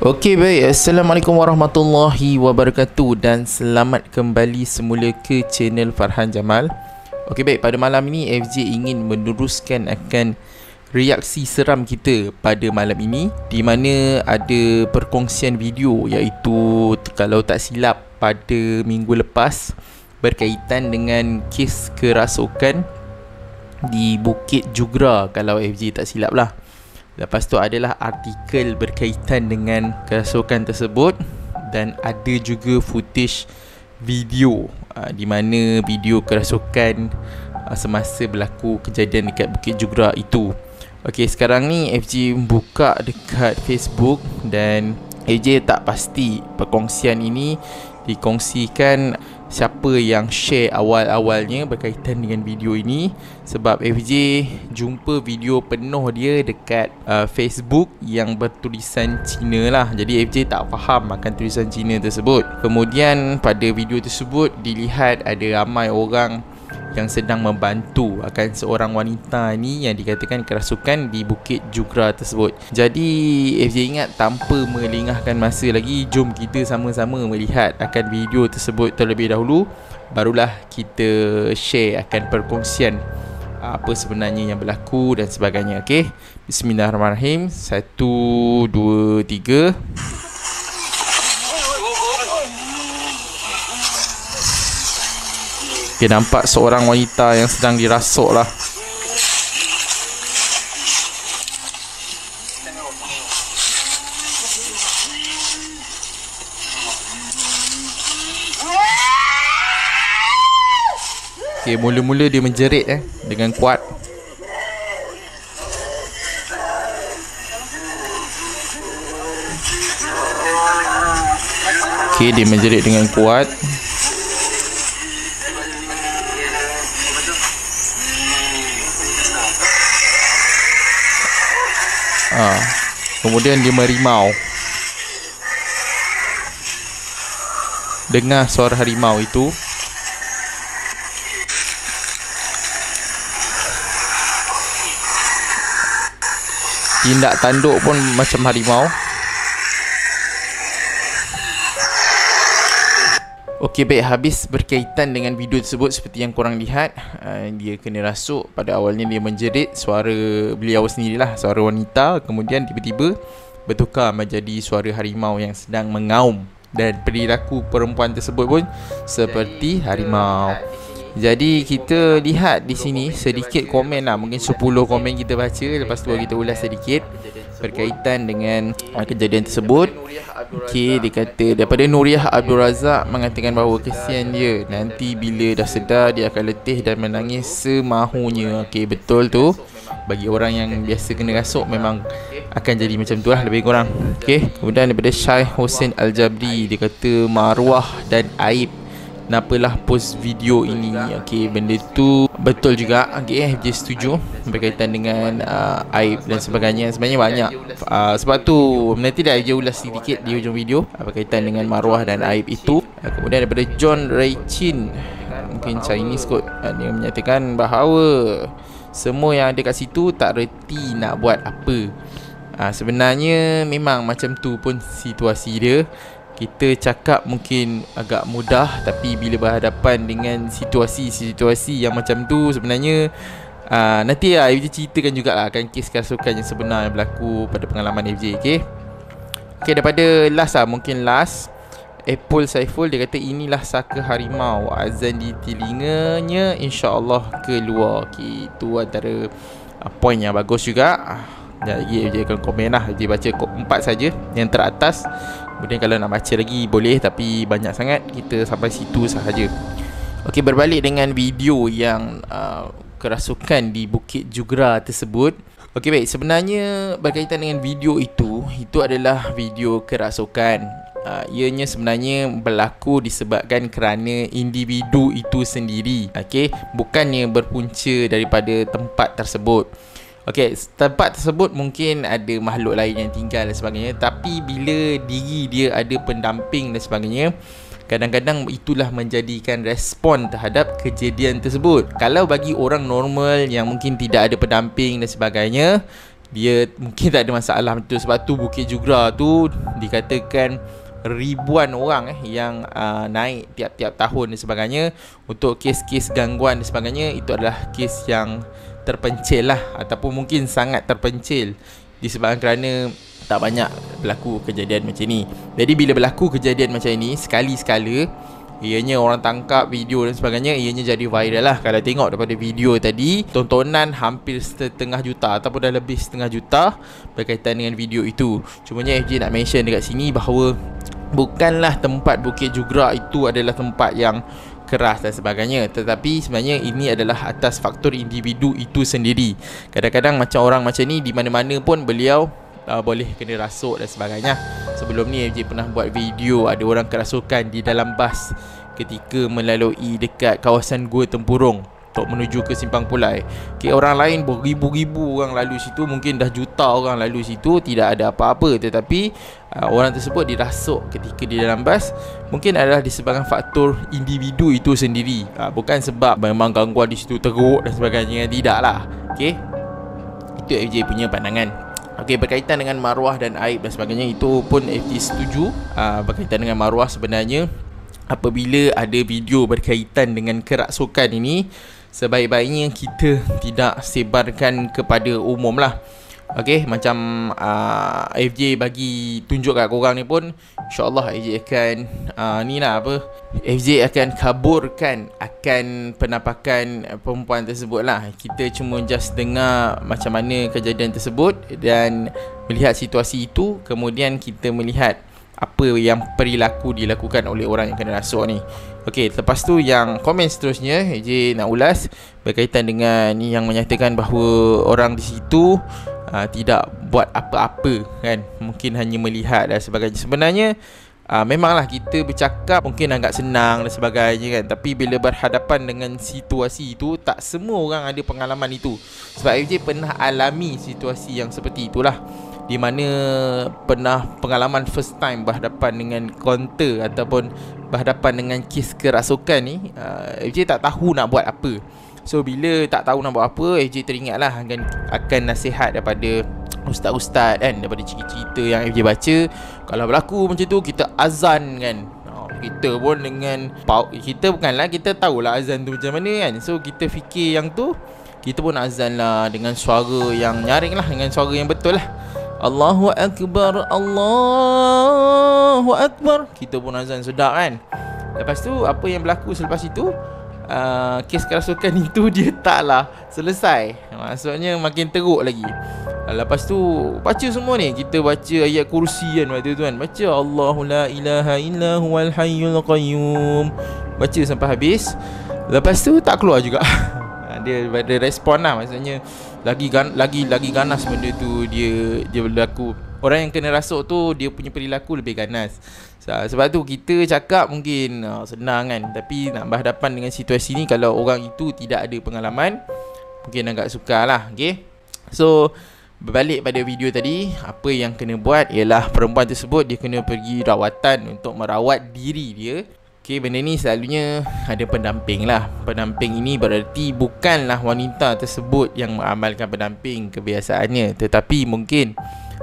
Okey, baik. Assalamualaikum warahmatullahi wabarakatuh dan selamat kembali semula ke channel Farhan Jamal. Okey, baik. Pada malam ini FJ ingin meneruskan akan reaksi seram kita pada malam ini, di mana ada perkongsian video, iaitu kalau tak silap pada minggu lepas, berkaitan dengan kes kerasukan di Bukit Jugra, kalau FJ tak silap lah. Lepas tu adalah artikel berkaitan dengan kerasukan tersebut, dan ada juga footage video di mana video kerasukan semasa berlaku kejadian dekat Bukit Jugra itu. Okey, sekarang ni FJ buka dekat Facebook dan FJ tak pasti perkongsian ini dikongsikan siapa yang share awal-awalnya berkaitan dengan video ini, sebab FJ jumpa video penuh dia dekat Facebook yang bertulisan Cina lah. Jadi FJ tak faham akan tulisan Cina tersebut. Kemudian pada video tersebut dilihat ada ramai orang yang sedang membantu akan seorang wanita ni yang dikatakan kerasukan di Bukit Jugra tersebut. Jadi FJ ingat, tanpa melengahkan masa lagi, jom kita sama-sama melihat akan video tersebut terlebih dahulu, barulah kita share akan perkongsian apa sebenarnya yang berlaku dan sebagainya. Okey, bismillahirrahmanirrahim. 1, 2, 3. Okay, nampak seorang wanita yang sedang dirasuk lah. Okay, mula-mula dia menjerit dengan kuat. Okay, dia menjerit dengan kuat. Kemudian dia merimau. Dengar suara harimau itu. Tindak tanduk pun macam harimau. Okey, baik. Habis berkaitan dengan video tersebut, seperti yang korang lihat, dia kena rasuk. Pada awalnya dia menjerit, suara beliau sendirilah, suara wanita. Kemudian tiba-tiba bertukar menjadi suara harimau yang sedang mengaum, dan perilaku perempuan tersebut pun seperti harimau. Jadi kita lihat di sini sedikit komen lah, mungkin 10 komen kita baca, lepas tu kita ulas sedikit berkaitan dengan kejadian tersebut. Okey, dia kata daripada Nuriah Abdul Razak mengatakan bahawa kesian dia, nanti bila dah sedar dia akan letih dan menangis semahunya. Okey, betul tu. Bagi orang yang biasa kena rasuk memang akan jadi macam tu lah lebih kurang. Okey, kemudian daripada Syai Hussein Al-Jabri, dia kata maruah dan aib, kenapalah post video ini. Okey, benda tu betul juga. Okey, FJ setuju berkaitan dengan aib dan sebagainya. Sebenarnya banyak. Sebab tu nanti dah FJ ulas sedikit di hujung video berkaitan dengan maruah dan aib itu. Kemudian daripada John Ray Chin, mungkin Chinese kot, dia menyatakan bahawa semua yang ada kat situ tak reti nak buat apa. Sebenarnya memang macam tu pun situasi dia. Kita cakap mungkin agak mudah, tapi bila berhadapan dengan situasi-situasi yang macam tu, sebenarnya nanti lah FJ ceritakan jugalah akan kes kerasukan yang sebenar yang berlaku pada pengalaman FJ. Okay, daripada last lah, mungkin last, Apple Saiful, dia kata inilah saka harimau, azan di telinganya, insya-Allah keluar. Okay, itu antara poin yang bagus juga. Lagi FJ akan komen lah. FJ baca 4 saja yang teratas. Kemudian kalau nak baca lagi boleh, tapi banyak sangat, kita sampai situ sahaja. Okey, berbalik dengan video yang kerasukan di Bukit Jugra tersebut. Okey, baik. Sebenarnya berkaitan dengan video itu adalah video kerasukan. Ianya sebenarnya berlaku disebabkan kerana individu itu sendiri. Okey, bukannya berpunca daripada tempat tersebut. Okey, tempat tersebut mungkin ada makhluk lain yang tinggal dan sebagainya, tapi bila diri dia ada pendamping dan sebagainya, kadang-kadang itulah menjadikan respon terhadap kejadian tersebut. Kalau bagi orang normal yang mungkin tidak ada pendamping dan sebagainya, dia mungkin tak ada masalah betul. Sebab tu Bukit Jugra tu dikatakan ribuan orang yang naik tiap-tiap tahun dan sebagainya. Untuk kes-kes gangguan dan sebagainya, itu adalah kes yang terpencil lah, ataupun mungkin sangat terpencil, disebabkan kerana tak banyak berlaku kejadian macam ni. Jadi bila berlaku kejadian macam ni sekali-sekala, ianya orang tangkap video dan sebagainya, ianya jadi viral lah. Kalau tengok daripada video tadi, tontonan hampir 1.5 juta ataupun dah lebih 1.5 juta berkaitan dengan video itu. Cumanya FJ nak mention dekat sini bahawa bukanlah tempat Bukit Jugra itu adalah tempat yang keras dan sebagainya, tetapi sebenarnya ini adalah atas faktor individu itu sendiri. Kadang-kadang macam orang macam ni di mana-mana pun beliau boleh kena rasuk dan sebagainya. Sebelum ni FJ pernah buat video ada orang kerasukan di dalam bas ketika melalui dekat kawasan Gua Tempurung untuk menuju ke Simpang Pulai. Okay, orang lain beribu-ribu orang lalu situ, mungkin dah juta orang lalu situ, tidak ada apa-apa. Tetapi orang tersebut dirasuk ketika di dalam bas, mungkin adalah disebabkan faktor individu itu sendiri, bukan sebab memang gangguan di situ teruk dan sebagainya. Tidak lah. Okay, itu FJ punya pandangan. Okey, berkaitan dengan maruah dan aib dan sebagainya, itu pun FJ setuju. Berkaitan dengan maruah, sebenarnya apabila ada video berkaitan dengan kerasukan ini, sebaik-baiknya kita tidak sebarkan kepada umum lah. Okey, macam FJ bagi tunjuk kat korang ni pun, InsyaAllah FJ akan ni lah apa, FJ akan kaburkan akan penampakan perempuan tersebut lah. Kita cuma just dengar macam mana kejadian tersebut dan melihat situasi itu, kemudian kita melihat apa yang perilaku dilakukan oleh orang yang kena rasuk ni. Okey, lepas tu yang komen seterusnya FJ nak ulas berkaitan dengan ni, yang menyatakan bahawa orang di situ tidak buat apa-apa kan, mungkin hanya melihat dan sebagainya. Sebenarnya memanglah kita bercakap mungkin agak senang dan sebagainya kan, tapi bila berhadapan dengan situasi itu, tak semua orang ada pengalaman itu. Sebab FJ pernah alami situasi yang seperti itulah, di mana pernah pengalaman first time berhadapan dengan counter ataupun berhadapan dengan kes kerasukan ni. FJ tak tahu nak buat apa. So bila tak tahu nak buat apa, FJ teringatlah akan nasihat daripada ustaz-ustaz kan, daripada cerita-cerita yang FJ baca. Kalau berlaku macam tu, kita azan kan. Kita pun dengan kita bukanlah kita tahulah azan tu macam mana kan. So kita fikir yang tu, kita pun azan lah dengan suara yang nyaring lah, dengan suara yang betul lah. Allahu Akbar, Allahu Akbar. Kita pun azan sedap kan. Lepas tu apa yang berlaku selepas itu, kes kerasukan itu dia taklah selesai. Maksudnya makin teruk lagi. Lepas tu baca semua ni, kita baca ayat kursi kan waktu tu kan, baca Allahu la ilaha illa huwal hayyul qayyum, baca sampai habis. Lepas tu tak keluar juga. Dia ada respon lah, maksudnya lagi ganas benda tu dia berlaku. Orang yang kena rasuk tu dia punya perilaku lebih ganas. Sebab tu kita cakap mungkin senang kan, tapi nak berhadapan dengan situasi ni, kalau orang itu tidak ada pengalaman, mungkin agak sukar lah. Okay, so berbalik pada video tadi, apa yang kena buat ialah perempuan tersebut dia kena pergi rawatan untuk merawat diri dia. Okay, benda ni selalunya ada pendamping lah. Pendamping ini berarti bukanlah wanita tersebut yang mengamalkan pendamping kebiasaannya, tetapi mungkin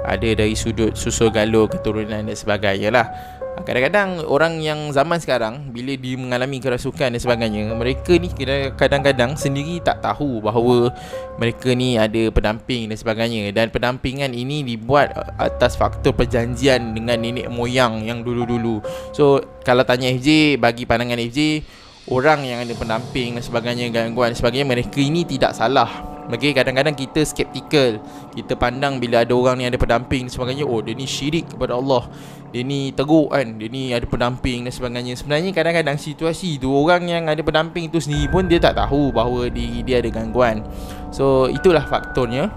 ada dari sudut susul galur, keturunan dan sebagainya lah. Kadang-kadang orang yang zaman sekarang, bila dia mengalami kerasukan dan sebagainya, mereka ni kadang-kadang sendiri tak tahu bahawa mereka ni ada pendamping dan sebagainya. Dan pendampingan ini dibuat atas faktor perjanjian dengan nenek moyang yang dulu-dulu. So kalau tanya FJ, bagi pandangan FJ, orang yang ada pendamping dan sebagainya, gangguan dan sebagainya, mereka ini tidak salah. Okay, kadang-kadang kita skeptikal, kita pandang bila ada orang ni ada pendamping dan sebagainya, oh dia ni syirik kepada Allah, dia ni teruk kan, dia ni ada pendamping dan sebagainya. Sebenarnya kadang-kadang situasi tu, orang yang ada pendamping tu sendiri pun dia tak tahu bahawa dia ada gangguan. So itulah faktornya.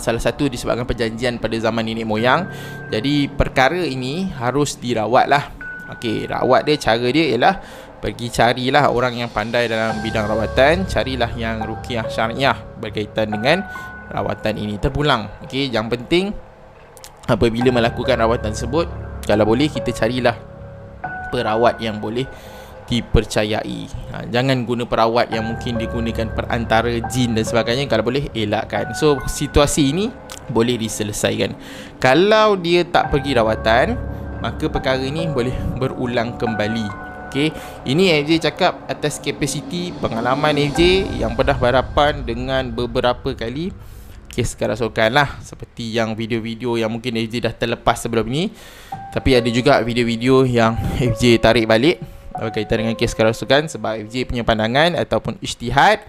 Salah satu disebabkan perjanjian pada zaman nenek moyang. Jadi perkara ini harus dirawat lah. Okay, rawat dia, cara dia ialah pergi carilah orang yang pandai dalam bidang rawatan. Carilah yang ruqyah syariah berkaitan dengan rawatan ini terpulang. Okay, yang penting apabila melakukan rawatan tersebut, kalau boleh kita carilah perawat yang boleh dipercayai. Jangan guna perawat yang mungkin digunakan perantara jin dan sebagainya. Kalau boleh elakkan. So situasi ini boleh diselesaikan. Kalau dia tak pergi rawatan, maka perkara ini boleh berulang kembali. Okay, ini FJ cakap atas kapasiti pengalaman FJ yang pernah berhadapan dengan beberapa kali kes kerasukan lah, seperti yang video-video yang mungkin FJ dah terlepas sebelum ni. Tapi ada juga video-video yang FJ tarik balik berkaitan dengan kes kerasukan, sebab FJ punya pandangan ataupun ijtihad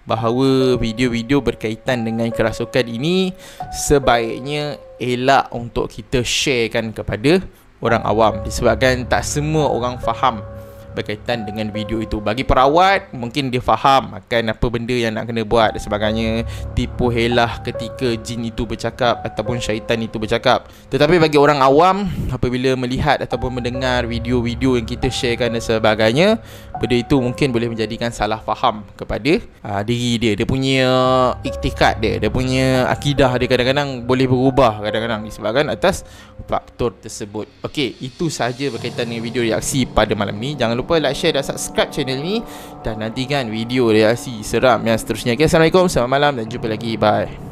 bahawa video-video berkaitan dengan kerasukan ini sebaiknya elak untuk kita sharekan kepada orang awam, disebabkan tak semua orang faham berkaitan dengan video itu. Bagi perawat mungkin dia faham akan apa benda yang nak kena buat dan sebagainya, tipu helah ketika jin itu bercakap ataupun syaitan itu bercakap. Tetapi bagi orang awam, apabila melihat ataupun mendengar video-video yang kita sharekan dan sebagainya, benda itu mungkin boleh menjadikan salah faham kepada diri dia. Dia punya iktikad dia punya akidah dia kadang-kadang boleh berubah kadang-kadang disebabkan atas faktor tersebut. Okey, itu sahaja berkaitan dengan video reaksi pada malam ni. Jangan lupa like, share dan subscribe channel ni, dan nantikan video reaksi seram yang seterusnya. Okay, Assalamualaikum, selamat malam dan jumpa lagi. Bye.